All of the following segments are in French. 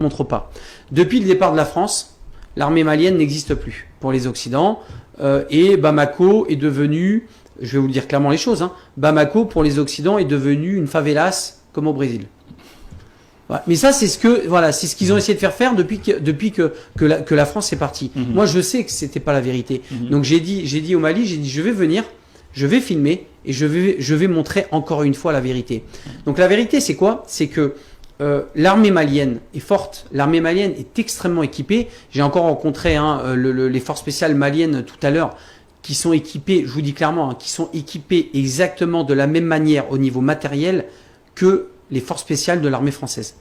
montre pas. Depuis le départ de la France, l'armée malienne n'existe plus pour les Occidents et Bamako est devenu, je vais vous le dire clairement les choses, hein, Bamako pour les Occidents est devenu une favelas comme au Brésil. Voilà. Mais ça, c'est ce que voilà, c'est ce qu'ils ont essayé de faire depuis que la France est partie. Moi, je sais que c'était pas la vérité. Donc j'ai dit au Mali, j'ai dit je vais venir, je vais filmer et je vais montrer encore une fois la vérité. Donc la vérité, c'est quoi? C'est que l'armée malienne est forte, l'armée malienne est extrêmement équipée. J'ai encore rencontré les forces spéciales maliennes tout à l'heure qui sont équipées, je vous dis clairement, qui sont équipées exactement de la même manière au niveau matériel que les forces spéciales de l'armée française.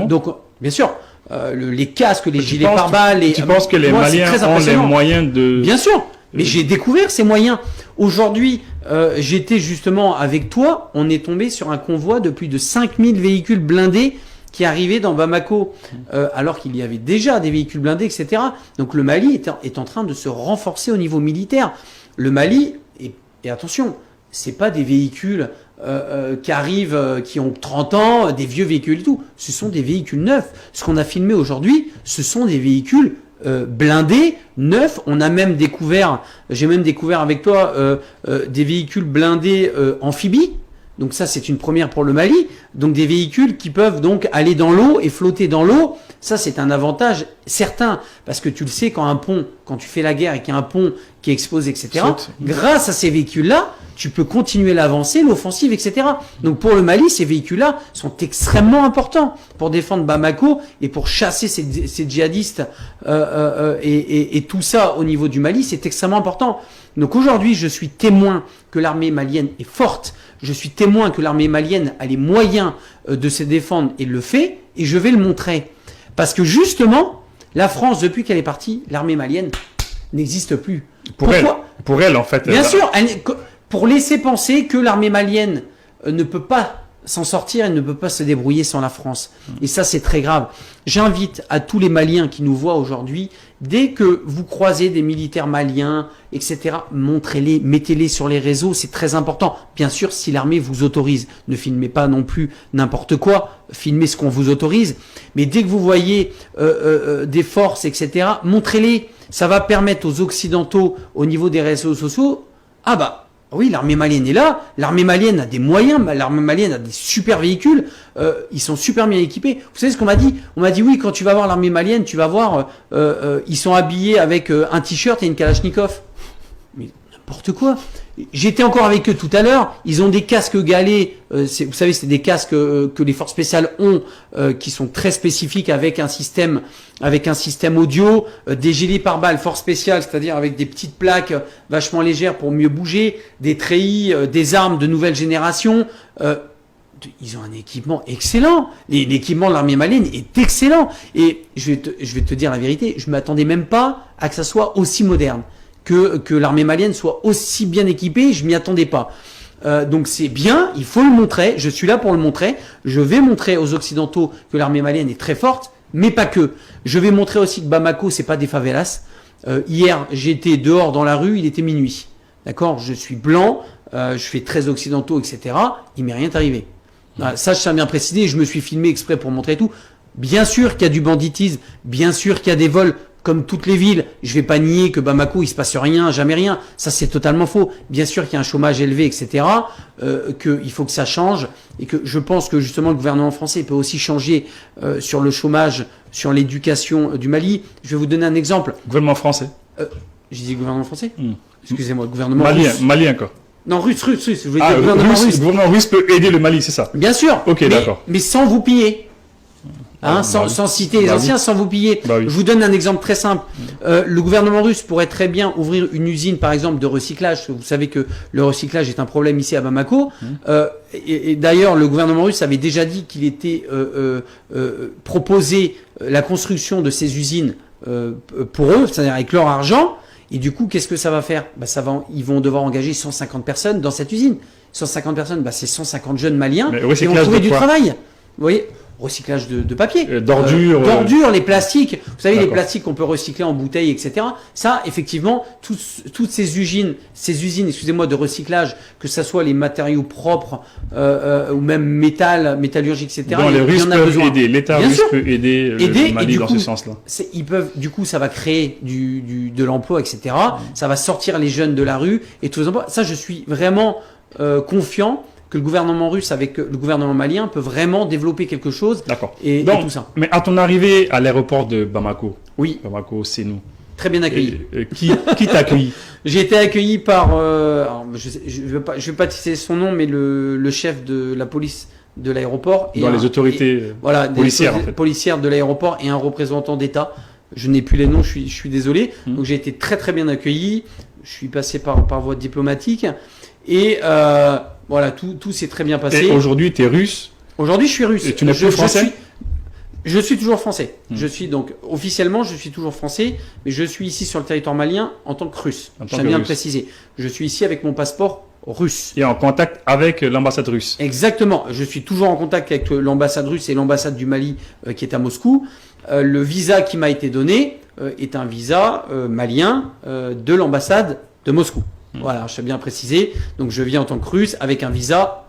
Donc, bien sûr, les casques, les gilets pare-balles... Tu penses que les Maliens ont les moyens de... Bien sûr, mais j'ai découvert ces moyens. Aujourd'hui, j'étais justement avec toi, on est tombé sur un convoi de plus de 5000 véhicules blindés qui arrivaient dans Bamako, alors qu'il y avait déjà des véhicules blindés, etc. Donc le Mali est en train de se renforcer au niveau militaire. Le Mali, et attention, c'est pas des véhicules qui arrivent, qui ont 30 ans, des vieux véhicules et tout. Ce sont des véhicules neufs. Ce qu'on a filmé aujourd'hui, ce sont des véhicules blindés, neufs. On a même découvert, j'ai même découvert avec toi des véhicules blindés amphibies. Donc ça, c'est une première pour le Mali. Donc des véhicules qui peuvent donc aller dans l'eau et flotter dans l'eau. Ça, c'est un avantage certain. Parce que tu le sais, quand tu fais la guerre et qu'il y a un pont qui est exposé, etc., grâce à ces véhicules-là, tu peux continuer l'avancée, l'offensive, etc. Donc pour le Mali, ces véhicules-là sont extrêmement importants pour défendre Bamako et pour chasser ces djihadistes et tout ça au niveau du Mali, c'est extrêmement important. Donc aujourd'hui, je suis témoin que l'armée malienne est forte. Je suis témoin que l'armée malienne a les moyens de se défendre et le fait, et je vais le montrer. Parce que justement, la France, depuis qu'elle est partie, l'armée malienne n'existe plus. Pourquoi ? Pour elle, en fait. Bien sûr, pour laisser penser que l'armée malienne ne peut pas s'en sortir, elle ne peut pas se débrouiller sans la France. Et ça, c'est très grave. J'invite à tous les Maliens qui nous voient aujourd'hui, dès que vous croisez des militaires maliens, etc., montrez-les, mettez-les sur les réseaux, c'est très important. Bien sûr, si l'armée vous autorise, ne filmez pas non plus n'importe quoi, filmez ce qu'on vous autorise. Mais dès que vous voyez des forces, etc., montrez-les. Ça va permettre aux Occidentaux, au niveau des réseaux sociaux, oui, l'armée malienne est là, l'armée malienne a des moyens, l'armée malienne a des super véhicules, ils sont super bien équipés. Vous savez ce qu'on m'a dit? On m'a dit oui, quand tu vas voir l'armée malienne, tu vas voir, ils sont habillés avec un t-shirt et une Kalachnikov. Mais n'importe quoi. J'étais encore avec eux tout à l'heure, ils ont des casques galets, vous savez, c'est des casques que les forces spéciales ont, qui sont très spécifiques avec un système audio, des gilets pare-balles force spéciale, c'est-à-dire avec des petites plaques vachement légères pour mieux bouger, des treillis, des armes de nouvelle génération. Ils ont un équipement excellent. L'équipement de l'armée malienne est excellent. Et je vais te dire la vérité, je m'attendais même pas à que ça soit aussi moderne. Que l'armée malienne soit aussi bien équipée, je m'y attendais pas. Donc c'est bien, il faut le montrer, je suis là pour le montrer, je vais montrer aux Occidentaux que l'armée malienne est très forte, mais pas que. Je vais montrer aussi que Bamako, c'est pas des favelas. Hier, j'étais dehors dans la rue, il était minuit. D'accord? Je suis blanc, je fais très occidentaux, etc. Il m'est rien arrivé. Ça, je tiens bien préciser, je me suis filmé exprès pour montrer tout. Bien sûr qu'il y a du banditisme, bien sûr qu'il y a des vols, comme toutes les villes. Je vais pas nier que Bamako, il se passe rien, jamais rien. Ça, c'est totalement faux. Bien sûr qu'il y a un chômage élevé, etc. Qu'il faut que ça change. Et que je pense que justement, le gouvernement français peut aussi changer sur le chômage, sur l'éducation du Mali. Je vais vous donner un exemple. Gouvernement français. J'ai dit gouvernement français Excusez-moi, gouvernement russe. Malien, quoi. Non, russe. Je voulais dire gouvernement russe. Le gouvernement russe peut aider le Mali, c'est ça? Bien sûr. Ok, d'accord. Mais sans vous piller. Sans citer les anciens, sans vous piller. Je vous donne un exemple très simple. Le gouvernement russe pourrait très bien ouvrir une usine, par exemple, de recyclage. Vous savez que le recyclage est un problème ici à Bamako. Et d'ailleurs, le gouvernement russe avait déjà dit qu'il était proposé la construction de ces usines pour eux, c'est-à-dire avec leur argent. Et du coup, qu'est-ce que ça va faire? Ils vont devoir engager 150 personnes dans cette usine. 150 personnes, c'est 150 jeunes Maliens qui vont trouver du travail. Vous voyez? recyclage de papier, d'ordures, les plastiques. Vous savez, les plastiques qu'on peut recycler en bouteilles, etc. Ça, effectivement, toutes ces usines, excusez-moi, de recyclage, que ça soit les matériaux propres ou même métallurgiques, etc. Donc les Russes peuvent aider, l'État russe peut aider le Mali dans ce sens-là. Ils peuvent, du coup, ça va créer de l'emploi, etc. Ça va sortir les jeunes de la rue et tous les emplois. Ça, je suis vraiment confiant que le gouvernement russe avec le gouvernement malien peut vraiment développer quelque chose. D'accord. Et tout ça. Mais à ton arrivée à l'aéroport de Bamako, oui. Bamako, c'est nous. Très bien accueilli. Qui t'a accueilli? J'ai été accueilli par, je vais pas citer son nom, mais le chef de la police de l'aéroport. Dans les autorités policières, en fait. Policières de l'aéroport et un représentant d'État. Je n'ai plus les noms, je suis désolé. Donc j'ai été très très bien accueilli. Je suis passé par voie diplomatique. Et voilà, tout s'est très bien passé. Et aujourd'hui, tu es russe? Aujourd'hui, je suis russe. Et tu n'es plus français? Je suis toujours français. Je suis donc, officiellement, je suis toujours français, mais je suis ici sur le territoire malien en tant que russe. J'aime bien le préciser. Je suis ici avec mon passeport russe. Et en contact avec l'ambassade russe? Exactement. Je suis toujours en contact avec l'ambassade russe et l'ambassade du Mali qui est à Moscou. Le visa qui m'a été donné est un visa malien de l'ambassade de Moscou. Voilà, je sais bien préciser. Donc je viens en tant que russe avec un visa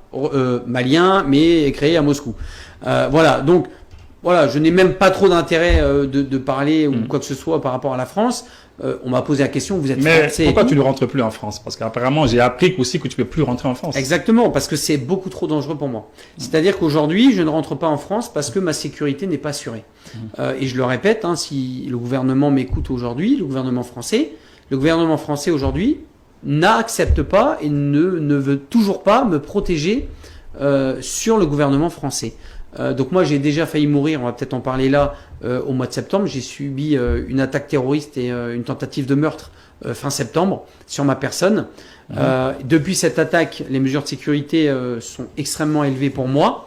malien, mais créé à Moscou. Voilà, donc voilà, je n'ai même pas trop d'intérêt de parler ou quoi que ce soit par rapport à la France. On m'a posé la question, vous êtes français. Mais pourquoi tu ne rentres plus en France? Parce qu'apparemment, j'ai appris aussi que tu ne peux plus rentrer en France. Exactement, parce que c'est beaucoup trop dangereux pour moi. C'est-à-dire qu'aujourd'hui, je ne rentre pas en France parce que ma sécurité n'est pas assurée. Et je le répète, si le gouvernement m'écoute aujourd'hui, le gouvernement français aujourd'hui n'accepte pas et ne veut toujours pas me protéger sur le gouvernement français. Donc moi j'ai déjà failli mourir, on va peut-être en parler là, au mois de septembre. J'ai subi une attaque terroriste et une tentative de meurtre fin septembre sur ma personne. Depuis cette attaque, les mesures de sécurité sont extrêmement élevées pour moi.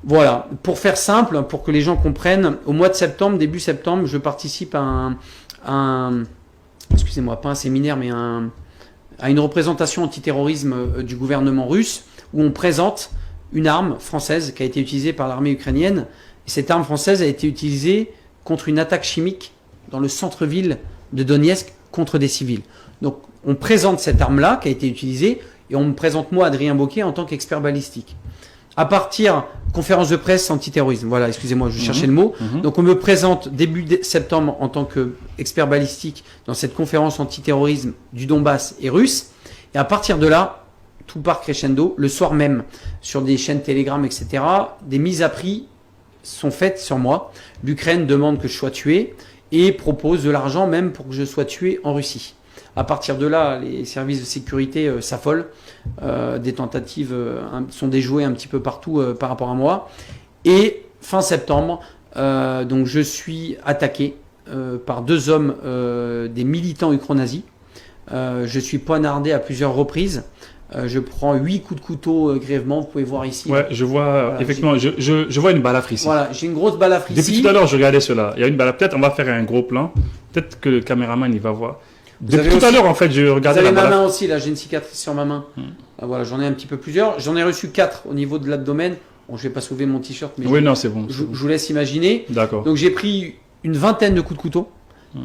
Voilà, pour faire simple, pour que les gens comprennent, au mois de septembre, début septembre, je participe à excusez-moi, pas un séminaire, mais à une représentation antiterrorisme du gouvernement russe, où on présente une arme française qui a été utilisée par l'armée ukrainienne. Et cette arme française a été utilisée contre une attaque chimique dans le centre-ville de Donetsk contre des civils. Donc on présente cette arme-là qui a été utilisée, et on me présente moi, Adrien Bocquet, en tant qu'expert balistique. À partir, conférence de presse antiterrorisme, voilà, excusez-moi, je cherchais le mot. Donc on me présente début septembre en tant qu'expert balistique dans cette conférence antiterrorisme du Donbass et russe. Et à partir de là, tout part crescendo. Le soir même, sur des chaînes Telegram, etc., des mises à prix sont faites sur moi. L'Ukraine demande que je sois tué et propose de l'argent même pour que je sois tué en Russie. À partir de là, les services de sécurité s'affolent. Des tentatives sont déjouées un petit peu partout par rapport à moi. Et fin septembre, donc je suis attaqué par deux hommes, des militants ukro-nazis. Je suis poignardé à plusieurs reprises. Je prends 8 coups de couteau grièvement. Vous pouvez voir ici. Ouais, je vois, voilà, effectivement, je vois une balafre ici. Voilà, j'ai une grosse balafre ici. Depuis tout à l'heure, je regardais cela. Il y a une balafre. Peut-être on va faire un gros plan. Peut-être que le caméraman, il va voir. Depuis tout à l'heure, en fait, je regardais la balafre. Vous avez ma main aussi, là, j'ai une cicatrice sur ma main. Voilà, j'en ai un petit peu plusieurs. J'en ai reçu 4 au niveau de l'abdomen. Bon, je vais pas soulever mon t-shirt, mais oui, non, c'est bon. Je vous laisse imaginer. D'accord. Donc j'ai pris une vingtaine de coups de couteau,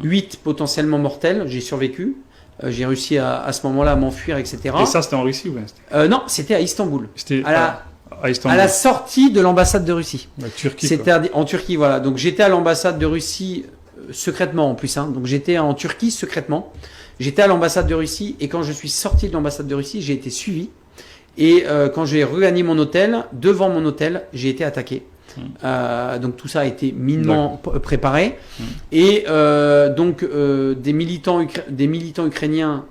8 potentiellement mortels. J'ai survécu. J'ai réussi à ce moment-là à m'enfuir, etc. Et ça, c'était en Russie ou non, c'était à Istanbul. C'était à Istanbul. À la sortie de l'ambassade de Russie. La Turquie. C'était en Turquie, voilà. Donc j'étais à l'ambassade de Russie secrètement en plus. Donc j'étais en Turquie secrètement. J'étais à l'ambassade de Russie et quand je suis sorti de l'ambassade de Russie, j'ai été suivi. Et quand j'ai regagné mon hôtel, devant mon hôtel, j'ai été attaqué. Donc tout ça a été minement préparé. Et donc des militants ukrainiens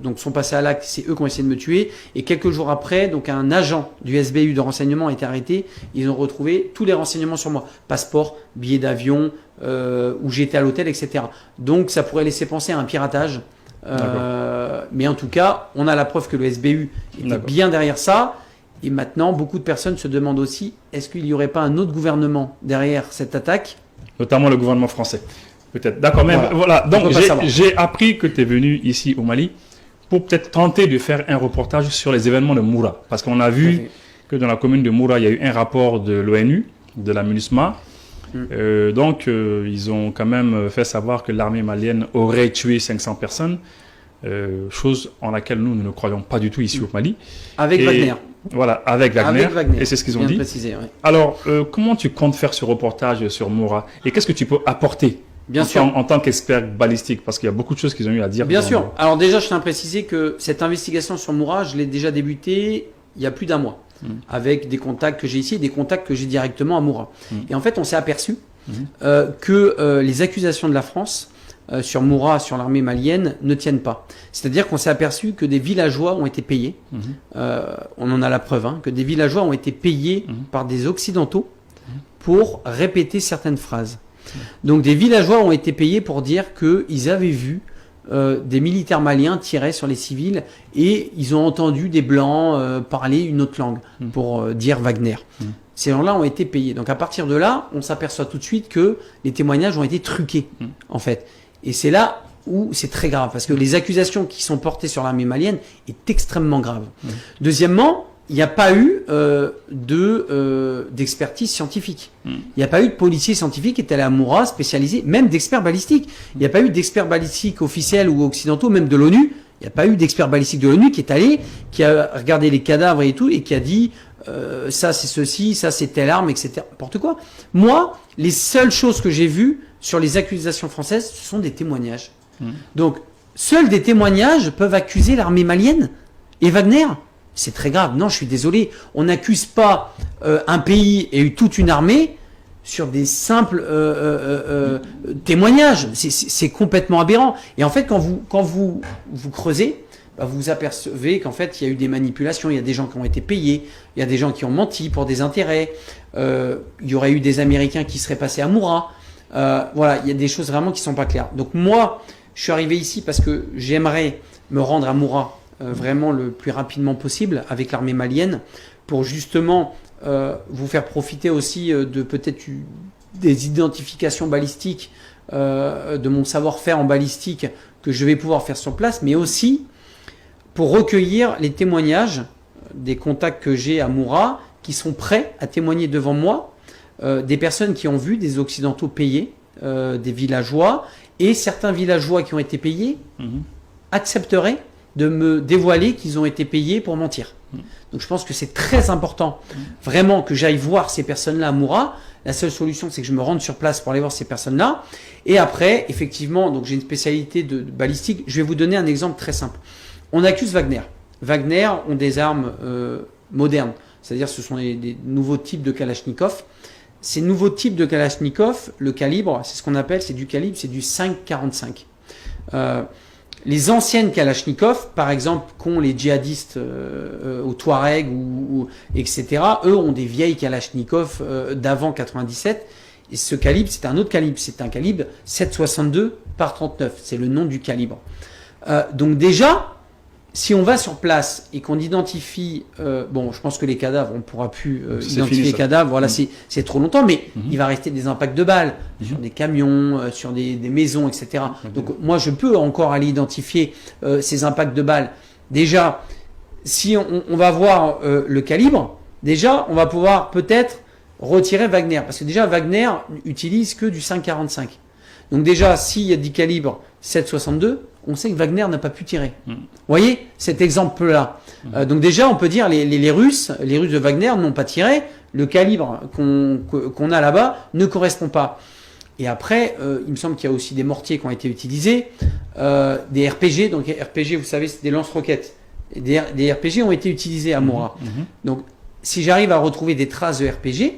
donc sont passés à l'acte. C'est eux qui ont essayé de me tuer. Et quelques jours après, donc un agent du SBU de renseignement a été arrêté. Ils ont retrouvé tous les renseignements sur moi, passeport, billet d'avion, où j'étais à l'hôtel, etc. Donc ça pourrait laisser penser à un piratage. Mais en tout cas, on a la preuve que le SBU était bien derrière ça. Et maintenant, beaucoup de personnes se demandent aussi, est-ce qu'il n'y aurait pas un autre gouvernement derrière cette attaque? Notamment le gouvernement français, peut-être. D'accord, mais voilà. Donc, j'ai appris que tu es venu ici au Mali pour peut-être tenter de faire un reportage sur les événements de Moura. Parce qu'on a vu que dans la commune de Moura, il y a eu un rapport de l'ONU, de la MINUSMA. Donc, ils ont quand même fait savoir que l'armée malienne aurait tué 500 personnes, chose en laquelle nous ne croyons pas du tout ici au Mali. Avec Wagner. Voilà, avec Wagner. Et c'est ce qu'ils ont dit. Préciser, ouais. Alors, comment tu comptes faire ce reportage sur Moura et qu'est-ce que tu peux apporter en tant qu'expert balistique? Parce qu'il y a beaucoup de choses qu'ils ont eu à dire. Bien sûr. Alors déjà, je tiens à préciser que cette investigation sur Moura, je l'ai déjà débutée il y a plus d'un mois. Avec des contacts que j'ai ici et des contacts que j'ai directement à Moura. Et en fait, on s'est aperçu que les accusations de la France sur Moura, sur l'armée malienne, ne tiennent pas. C'est-à-dire qu'on s'est aperçu que des villageois ont été payés, on en a la preuve, que des villageois ont été payés par des Occidentaux pour répéter certaines phrases. Donc des villageois ont été payés pour dire qu'ils avaient vu des militaires maliens tirer sur les civils et ils ont entendu des blancs parler une autre langue pour dire Wagner. Ces gens-là ont été payés. Donc à partir de là, on s'aperçoit tout de suite que les témoignages ont été truqués, en fait. Et c'est là où c'est très grave, parce que les accusations qui sont portées sur l'armée malienne est extrêmement grave. Deuxièmement, il n'y a pas eu d'expertise scientifique. Il n'y a pas eu de policiers scientifiques qui étaient allés à Moura, spécialisés, même d'experts balistiques. Il n'y a pas eu d'experts balistiques officiels ou occidentaux, même de l'ONU. Il n'y a pas eu d'expert balistique de l'ONU qui est allé, qui a regardé les cadavres et tout, et qui a dit ça c'est ceci, ça c'est telle arme, etc. N'importe quoi. Moi, les seules choses que j'ai vues sur les accusations françaises, ce sont des témoignages. Donc, seuls des témoignages peuvent accuser l'armée malienne et Wagner. C'est très grave. Non, je suis désolé. On n'accuse pas un pays et toute une armée sur des simples témoignages. C'est complètement aberrant. Et en fait, quand vous creusez, vous apercevez qu'en fait, il y a eu des manipulations. Il y a des gens qui ont été payés. Il y a des gens qui ont menti pour des intérêts. Il y aurait eu des Américains qui seraient passés à Moura. Voilà, il y a des choses vraiment qui ne sont pas claires. Donc moi, je suis arrivé ici parce que j'aimerais me rendre à Moura vraiment le plus rapidement possible avec l'armée malienne pour justement vous faire profiter aussi de peut-être des identifications balistiques, de mon savoir-faire en balistique que je vais pouvoir faire sur place, mais aussi pour recueillir les témoignages des contacts que j'ai à Moura qui sont prêts à témoigner devant moi, des personnes qui ont vu des Occidentaux payer, des villageois, et certains villageois qui ont été payés accepteraient de me dévoiler qu'ils ont été payés pour mentir. Donc je pense que c'est très important vraiment que j'aille voir ces personnes-là à Moura. La seule solution, c'est que je me rende sur place pour aller voir ces personnes-là. Et après, effectivement, donc j'ai une spécialité de balistique. Je vais vous donner un exemple très simple. On accuse Wagner. Wagner ont des armes modernes, c'est-à-dire ce sont des nouveaux types de Kalachnikov. Ces nouveaux types de Kalachnikov, le calibre, c'est ce qu'on appelle, c'est du calibre, c'est du 5,45. Les anciennes Kalachnikov, par exemple, qu'ont les djihadistes au Touareg ou etc., eux ont des vieilles Kalachnikov d'avant 97. Et ce calibre, c'est un autre calibre. C'est un calibre 7,62 par 39. C'est le nom du calibre. Donc déjà, si on va sur place et qu'on identifie, bon, je pense que les cadavres, on ne pourra plus identifier les cadavres, voilà, c'est trop longtemps, mais il va rester des impacts de balles sur des camions, sur des maisons, etc. Donc moi, je peux encore aller identifier ces impacts de balles. Déjà, si on va voir le calibre, déjà, on va pouvoir peut-être retirer Wagner, parce que déjà, Wagner utilise que du 5,45. Donc déjà, s'il y a 10 calibres 7,62, on sait que Wagner n'a pas pu tirer. Vous voyez cet exemple-là. Donc déjà, on peut dire les Russes de Wagner n'ont pas tiré. Le calibre qu'on a là-bas ne correspond pas. Et après, il me semble qu'il y a aussi des mortiers qui ont été utilisés, des RPG. Donc RPG, vous savez, c'est des lance-roquettes. Des RPG ont été utilisés à Moura. Donc si j'arrive à retrouver des traces de RPG,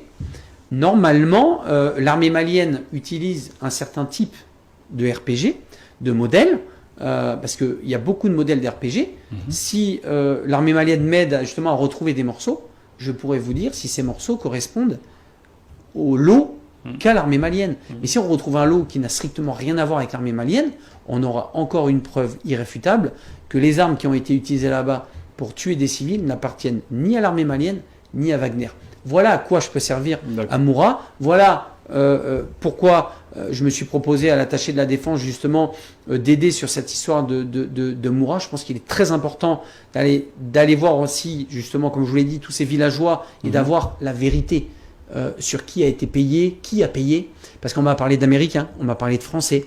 normalement, l'armée malienne utilise un certain type de RPG, de modèle, parce qu'il y a beaucoup de modèles d'RPG. Si l'armée malienne m'aide justement à retrouver des morceaux, je pourrais vous dire si ces morceaux correspondent au lot qu'a l'armée malienne. Mais si on retrouve un lot qui n'a strictement rien à voir avec l'armée malienne, on aura encore une preuve irréfutable que les armes qui ont été utilisées là-bas pour tuer des civils n'appartiennent ni à l'armée malienne, ni à Wagner. Voilà à quoi je peux servir à Moura. Voilà pourquoi je me suis proposé à l'attaché de la défense justement d'aider sur cette histoire de Moura. Je pense qu'il est très important d'aller voir aussi justement, comme je vous l'ai dit, tous ces villageois et d'avoir la vérité sur qui a été payé, qui a payé. Parce qu'on m'a parlé d'Américains, on m'a parlé de Français.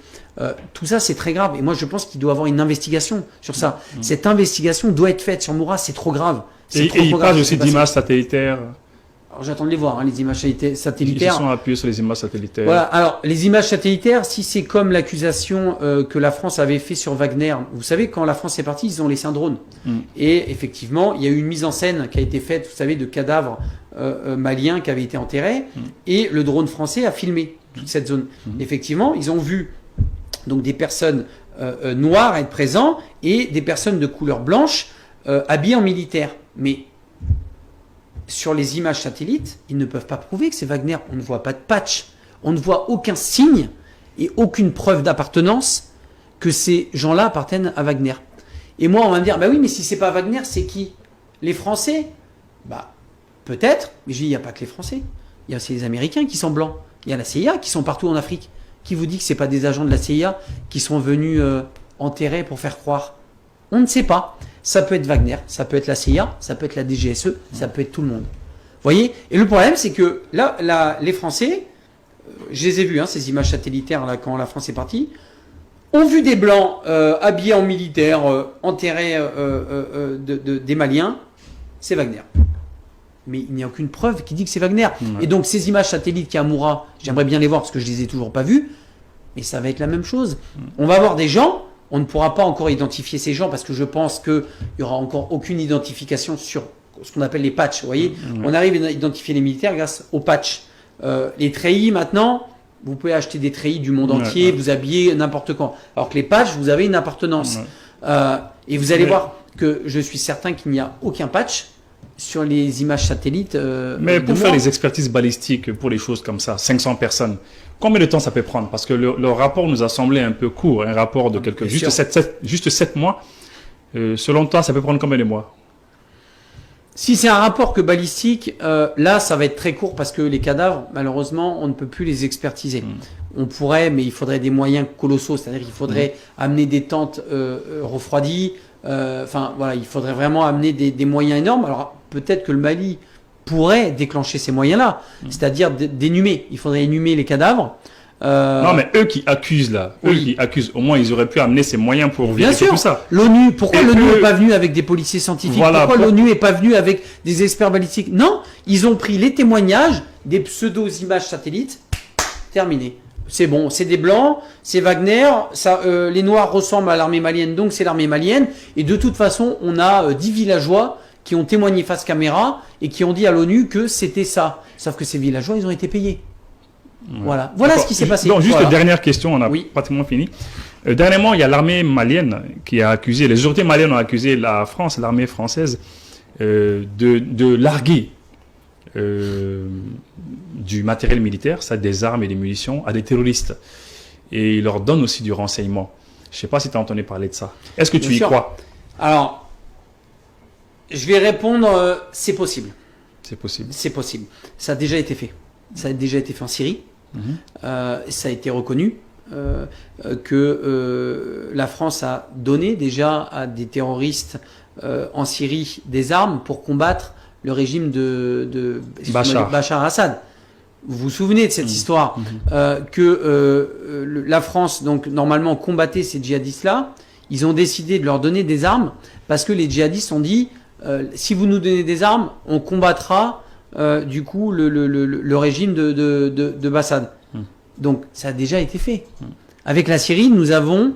Tout ça, c'est très grave. Et moi, je pense qu'il doit y avoir une investigation sur ça. Cette investigation doit être faite sur Moura, c'est trop grave. Et il parle aussi d'images satellitaires. Alors j'attends de les voir, hein, les images satellitaires. Ils se sont appuyés sur les images satellitaires. Voilà, alors les images satellitaires, si c'est comme l'accusation que la France avait fait sur Wagner, vous savez, quand la France est partie, ils ont laissé un drone. Et effectivement, il y a eu une mise en scène qui a été faite, vous savez, de cadavres maliens qui avaient été enterrés, et le drone français a filmé toute cette zone. Effectivement, ils ont vu donc des personnes noires être présentes et des personnes de couleur blanche habillées en militaire. Mais sur les images satellites, ils ne peuvent pas prouver que c'est Wagner. On ne voit pas de patch. On ne voit aucun signe et aucune preuve d'appartenance que ces gens-là appartiennent à Wagner. Et moi, on va me dire, bah oui, mais si c'est pas Wagner, c'est qui? Les Français? Bah, peut-être, mais je dis, il n'y a pas que les Français. Il y a aussi les Américains qui sont blancs. Il y a la CIA qui sont partout en Afrique. Qui vous dit que c'est pas des agents de la CIA qui sont venus enterrer pour faire croire? On ne sait pas. Ça peut être Wagner, ça peut être la CIA, ça peut être la DGSE, ça peut être tout le monde. Vous voyez? Et le problème, c'est que là, les Français, je les ai vus, hein, ces images satellitaires, là, quand la France est partie, ont vu des Blancs habillés en militaire, enterrer des Maliens. C'est Wagner. Mais il n'y a aucune preuve qui dit que c'est Wagner. Et donc, ces images satellites qui à Moura, j'aimerais bien les voir parce que je les ai toujours pas vues, mais ça va être la même chose. On va avoir des gens. On ne pourra pas encore identifier ces gens parce que je pense qu'il n'y aura encore aucune identification sur ce qu'on appelle les patchs. Vous voyez, on arrive à identifier les militaires grâce aux patchs. Les treillis, maintenant, vous pouvez acheter des treillis du monde entier, vous habiller n'importe quand. Alors que les patchs, vous avez une appartenance. Et vous allez voir que je suis certain qu'il n'y a aucun patch sur les images satellites. Mais pour faire les expertises balistiques pour les choses comme ça, 500 personnes, combien de temps ça peut prendre? Parce que le rapport nous a semblé un peu court, un rapport de juste 7 mois. Selon toi, ça peut prendre combien de mois? Si c'est un rapport que balistique, là, ça va être très court parce que les cadavres, malheureusement, on ne peut plus les expertiser. On pourrait, mais il faudrait des moyens colossaux. C'est-à-dire qu'il faudrait amener des tentes refroidies. Enfin, voilà, il faudrait vraiment amener des moyens énormes. Alors, peut-être que le Mali pourrait déclencher ces moyens-là, c'est-à-dire d'énumer. Il faudrait énumer les cadavres. Non, mais eux qui accusent là, qui accusent, au moins ils auraient pu amener ces moyens pour vérifier tout ça. L'ONU, pourquoi l'ONU n'est pas venue avec des policiers scientifiques? Pourquoi l'ONU n'est pas venue avec des experts balistiques? Non, ils ont pris les témoignages des pseudo-images satellites. Terminé. C'est bon, c'est des blancs, c'est Wagner, ça, les noirs ressemblent à l'armée malienne, donc c'est l'armée malienne. Et de toute façon, on a 10 villageois qui ont témoigné face caméra et qui ont dit à l'ONU que c'était ça. Sauf que ces villageois, ils ont été payés. Voilà ce qui s'est passé. Donc, juste dernière question, on a pratiquement fini. Dernièrement, il y a l'armée malienne qui a accusé, les autorités maliennes ont accusé la France, l'armée française, de larguer du matériel militaire, ça, des armes et des munitions, à des terroristes. Et ils leur donnent aussi du renseignement. Je ne sais pas si tu as entendu parler de ça. Est-ce que tu y crois? Alors, je vais répondre, c'est possible. C'est possible. C'est possible. Ça a déjà été fait. Ça a déjà été fait en Syrie. Ça a été reconnu que la France a donné déjà à des terroristes en Syrie des armes pour combattre le régime de Bachar Assad. Vous vous souvenez de cette histoire que la France, donc normalement, combattait ces djihadistes-là. Ils ont décidé de leur donner des armes parce que les djihadistes ont dit si vous nous donnez des armes, on combattra du coup le régime de Assad. Donc ça a déjà été fait. Avec la Syrie, nous avons